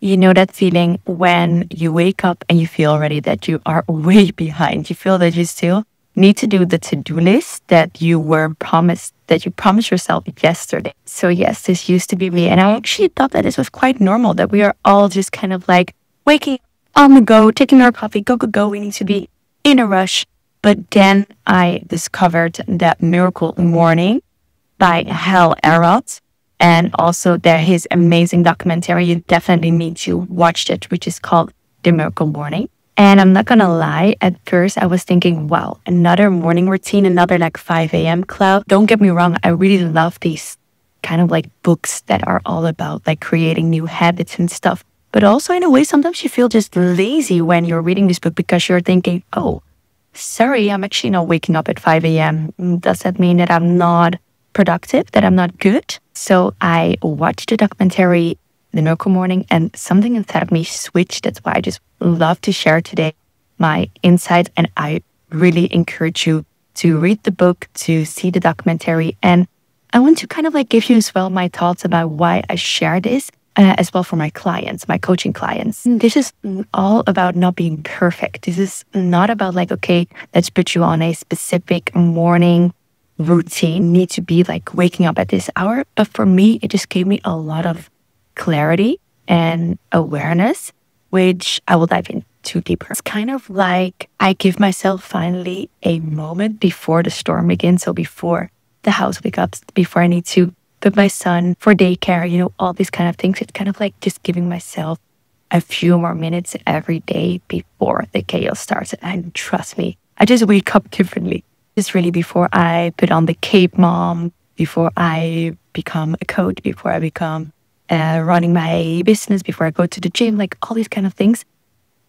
You know that feeling when you wake up and you feel already that you are way behind. You feel that you still need to do the to-do list that you promised yourself yesterday. So yes, this used to be me. And I actually thought that this was quite normal, that we are all just kind of like waking on the go, taking our coffee, go, go, go. We need to be in a rush. But then I discovered that Miracle Morning by Hal Elrod. And also his amazing documentary. You definitely need to watch it, which is called The Miracle Morning. And I'm not gonna lie, at first I was thinking, wow, another morning routine, another like 5 a.m. club. Don't get me wrong, I really love these kind of like books that are all about like creating new habits and stuff. But also in a way, sometimes you feel just lazy when you're reading this book because you're thinking, oh, sorry, I'm actually not waking up at 5 a.m. Does that mean that I'm not productive, that I'm not good? So I watched the documentary, The Miracle Morning, and something inside of me switched. That's why I just love to share today my insights. And I really encourage you to read the book, to see the documentary. And I want to kind of like give you as well my thoughts about why I share this as well for my clients, my coaching clients. This is all about not being perfect. This is not about like, okay, let's put you on a specific morning routine, need to be like waking up at this hour. But for me, it just gave me a lot of clarity and awareness, which I will dive into deeper. It's kind of like I give myself finally a moment before the storm begins. So before the house wakes up, before I need to put my son for daycare, you know, all these kind of things. It's kind of like just giving myself a few more minutes every day before the chaos starts. And trust me, I just wake up differently. It's really before I put on the cape mom, before I become a coach, before I become running my business, before I go to the gym, like all these kind of things.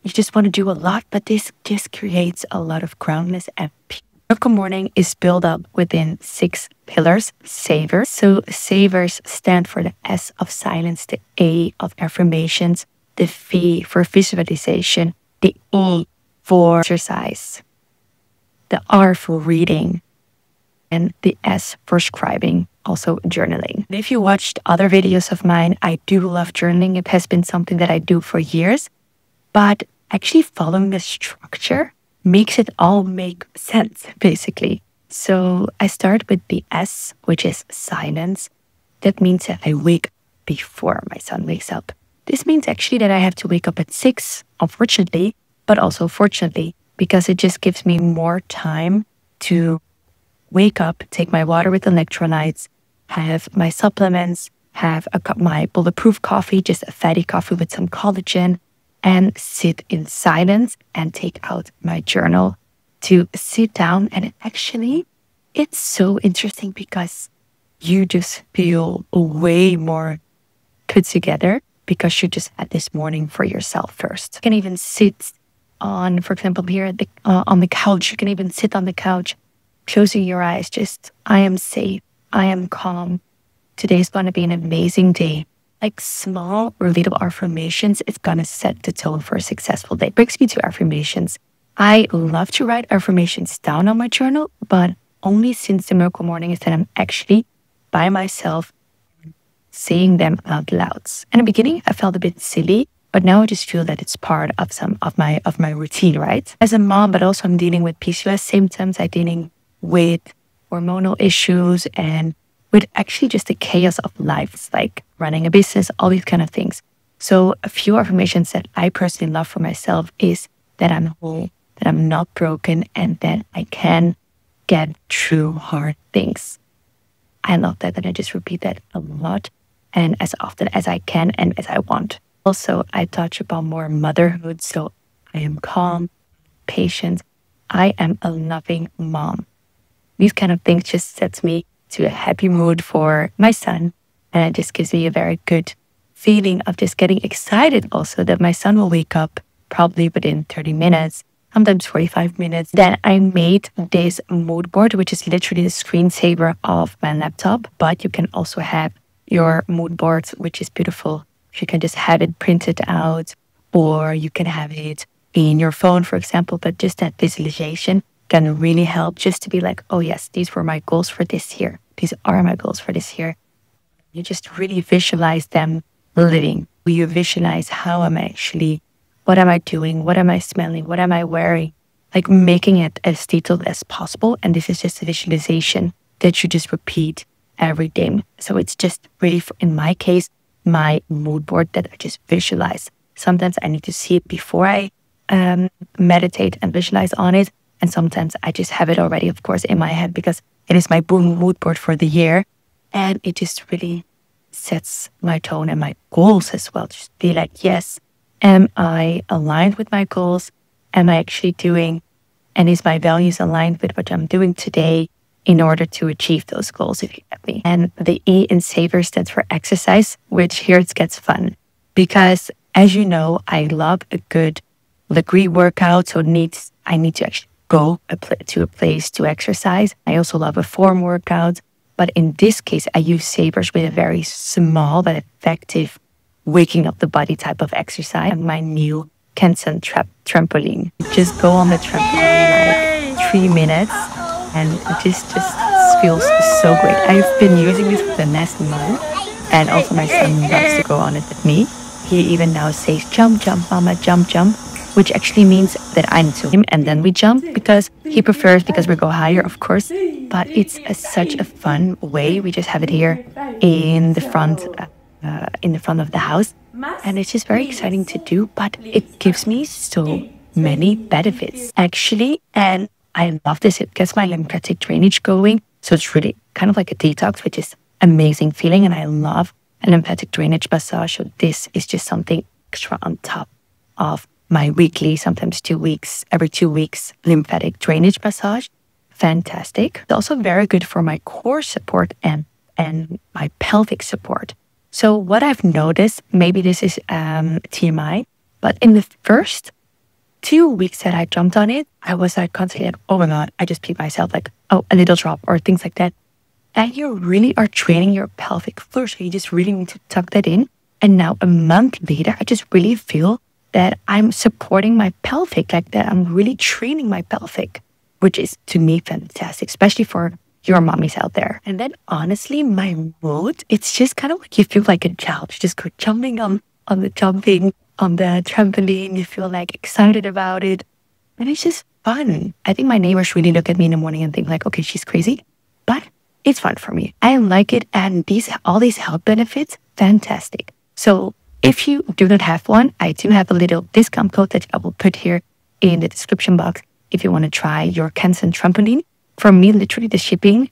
You just want to do a lot, but this just creates a lot of groundness and peace. Miracle Morning is built up within 6 pillars, savers. So savers stand for the S of silence, the A of affirmations, the V for visualization, the E for exercise, the R for reading, and the S for scribing, also journaling. And if you watched other videos of mine, I do love journaling. It has been something that I do for years, but actually following the structure makes it all make sense, basically. So I start with the S, which is silence. That means that I wake before my son wakes up. This means actually that I have to wake up at 6, unfortunately, but also fortunately, because it just gives me more time to wake up, take my water with electrolytes, have my supplements, have my bulletproof coffee, just a fatty coffee with some collagen, and sit in silence and take out my journal to sit down. And it's so interesting because you just feel way more put together because you just had this morning for yourself first. You can even sit on, for example, here at on the couch. You can even sit on the couch, closing your eyes, just, I am safe, I am calm. Today's going to be an amazing day. Like small, relatable affirmations, it's going to set the tone for a successful day. Brings me to affirmations. I love to write affirmations down on my journal, but only since the Miracle Morning is that I'm actually by myself saying them out loud. In the beginning, I felt a bit silly, but now I just feel that it's part of some of my routine, right? As a mom, but also I'm dealing with PCOS symptoms. I'm dealing with hormonal issues and with actually just the chaos of life. It's like running a business, all these kind of things. So a few affirmations that I personally love for myself is that I'm whole, that I'm not broken, and that I can get through hard things. I love that, and I just repeat that a lot and as often as I can and as I want. Also, I touch upon more motherhood. So I am calm, patient. I am a loving mom. These kind of things just sets me to a happy mood for my son. And it just gives me a very good feeling of just getting excited also that my son will wake up probably within 30 minutes, sometimes 45 minutes. Then I made this mood board, which is literally the screensaver of my laptop. But you can also have your mood board, which is beautiful. You can just have it printed out, or you can have it in your phone, for example. But just that visualization can really help just to be like, oh yes, these were my goals for this year. These are my goals for this year. You just really visualize them living You visualize how am I actually, what am I doing? What am I smelling? What am I wearing? Like making it as detailed as possible. And this is just a visualization that you just repeat every day. So it's just really, in my case, my mood board that I just visualize. Sometimes I need to see it before I meditate and visualize on it. And sometimes I just have it already, of course, in my head because it is my mood board for the year. And it just really sets my tone and my goals as well. Just be like, yes, am I aligned with my goals? Am I actually doing, and is my values aligned with what I'm doing today in order to achieve those goals, if you get me? And the E in Savor stands for exercise, which here it gets fun. Because as you know, I love a good degree workout. So I need to actually go to a place to exercise. I also love a form workout. But in this case, I use Savors with a very small but effective waking up the body type of exercise. And my new Kensen trampoline. Just go on the trampoline like 3 minutes and it just feels so great. I've been using this for the last month and also my son loves to go on it with me. He even now says, jump, jump, mama, jump, jump, which actually means that I need to him and then we jump because he prefers, because we go higher, of course. But it's such a fun way. We just have it here in the front of the house. And it's just very exciting to do, but it gives me so many benefits, actually. And I love this. It gets my lymphatic drainage going. So it's really kind of like a detox, which is amazing feeling. And I love a lymphatic drainage massage. So this is just something extra on top of my weekly, sometimes every 2 weeks, lymphatic drainage massage. Fantastic. It's also very good for my core support and my pelvic support. So what I've noticed, maybe this is TMI, but in the first 2 weeks that I jumped on it, I was like constantly like, oh my God, I just peed myself, like, oh, a little drop or things like that. And you really are training your pelvic floor. So you just really need to tuck that in. And now a month later, I just really feel that I'm supporting my pelvic, like that I'm really training my pelvic, which is to me fantastic, especially for your mommies out there. And then honestly, my mood, it's just kind of like you feel like a child. You just go jumping on the trampoline. You feel like excited about it. And it's just fun. I think my neighbors really look at me in the morning and think like, okay, she's crazy. But it's fun for me. I like it. And all these health benefits, fantastic. So if you do not have one, I do have a little discount code that I will put here in the description box if you want to try your Kensen trampoline. For me, literally the shipping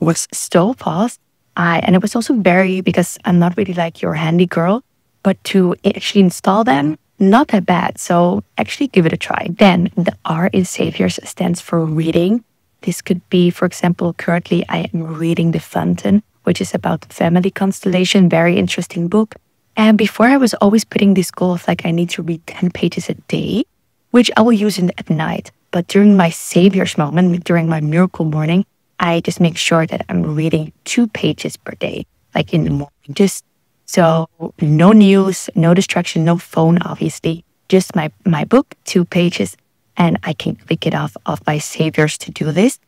was so fast. And it was also because I'm not really like your handy girl, but to actually install them, not that bad. So actually give it a try. Then the R in Saviors stands for reading. This could be, for example, currently I am reading The Fountain, which is about the family constellation. Very interesting book. And before I was always putting this goal of like, I need to read 10 pages a day, which I will use at night. But during my Saviors moment, during my miracle morning, I just make sure that I'm reading 2 pages per day, like in the morning. Just so no news, no distraction, no phone, obviously. Just my book, 2 pages, and I can click it off of my Saviors to do this.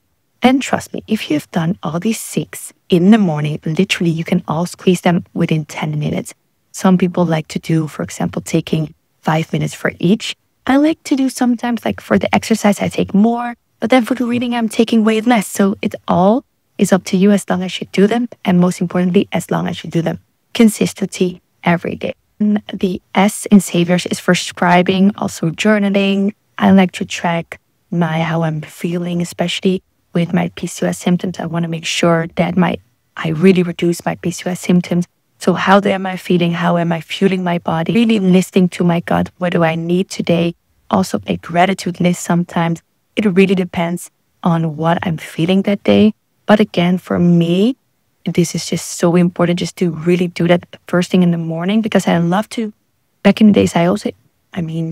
And trust me, if you've done all these 6 in the morning, literally you can all squeeze them within 10 minutes. Some people like to do, for example, taking 5 minutes for each. I like to do sometimes, like for the exercise, I take more, but then for the reading, I'm taking way less. So it all is up to you as long as you do them. And most importantly, as long as you do them consistently every day. And the S in Saviors is for scribing, also journaling. I like to track how I'm feeling, especially with my PCOS symptoms. I want to make sure that I really reduce my PCOS symptoms. So how am I feeling? How am I fueling my body? Really listening to my gut. What do I need today? Also a gratitude list sometimes. It really depends on what I'm feeling that day. But again, for me, this is just so important just to really do that first thing in the morning, because I love to, back in the days,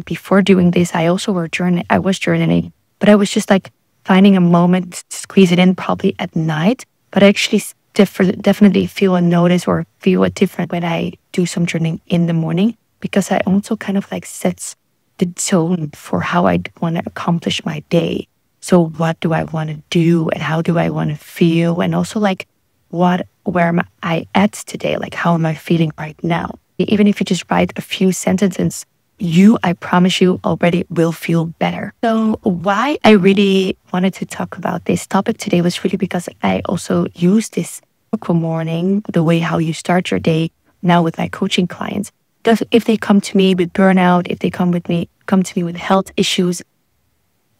before doing this, I was journaling, but I was just like finding a moment to squeeze it in probably at night. But I actually definitely feel a notice or feel it different when I do some journaling in the morning, because I also kind of like sets the tone for how I want to accomplish my day. So what do I want to do and how do I want to feel? And also like where am I at today? Like how am I feeling right now? Even if you just write a few sentences, I promise you, already will feel better. So why I really wanted to talk about this topic today was really because I also use this miracle morning, the way how you start your day now with my coaching clients. Because if they come to me with burnout, if they come to me with health issues,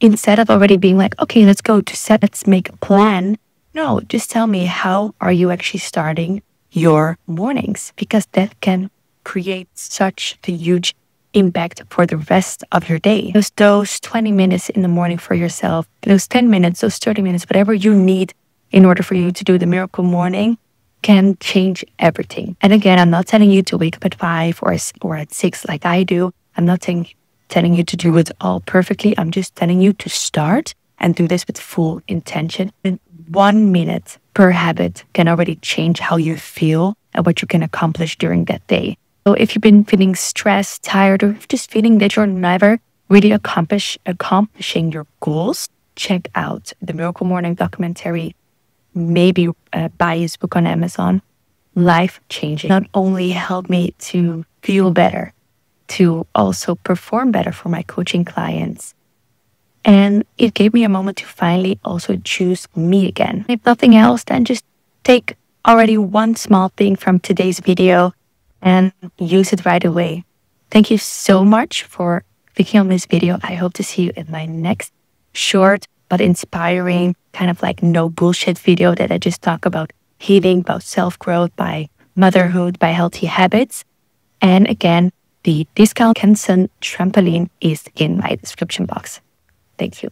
instead of already being like, okay, let's make a plan. No, just tell me, how are you actually starting your mornings? Because that can create such a huge impact for the rest of your day. Those 20 minutes in the morning for yourself, those 10 minutes, those 30 minutes, whatever you need in order for you to do the miracle morning can change everything. And again, I'm not telling you to wake up at 5 or at 6 like I do. I'm not telling you to do it all perfectly. I'm just telling you to start and do this with full intention. And 1 minute per habit can already change how you feel and what you can accomplish during that day. So if you've been feeling stressed, tired, or just feeling that you're never really accomplishing your goals, check out the Miracle Morning documentary. Maybe buy his book on Amazon. Life-changing. Not only helped me to feel better, to also perform better for my coaching clients. And it gave me a moment to finally also choose me again. If nothing else, then just take already one small thing from today's video and use it right away. Thank you so much for clicking on this video. I hope to see you in my next short but inspiring, kind of like no bullshit video that I just talk about healing, about self-growth, by motherhood, by healthy habits. And again, the discount Kenson trampoline is in my description box. Thank you.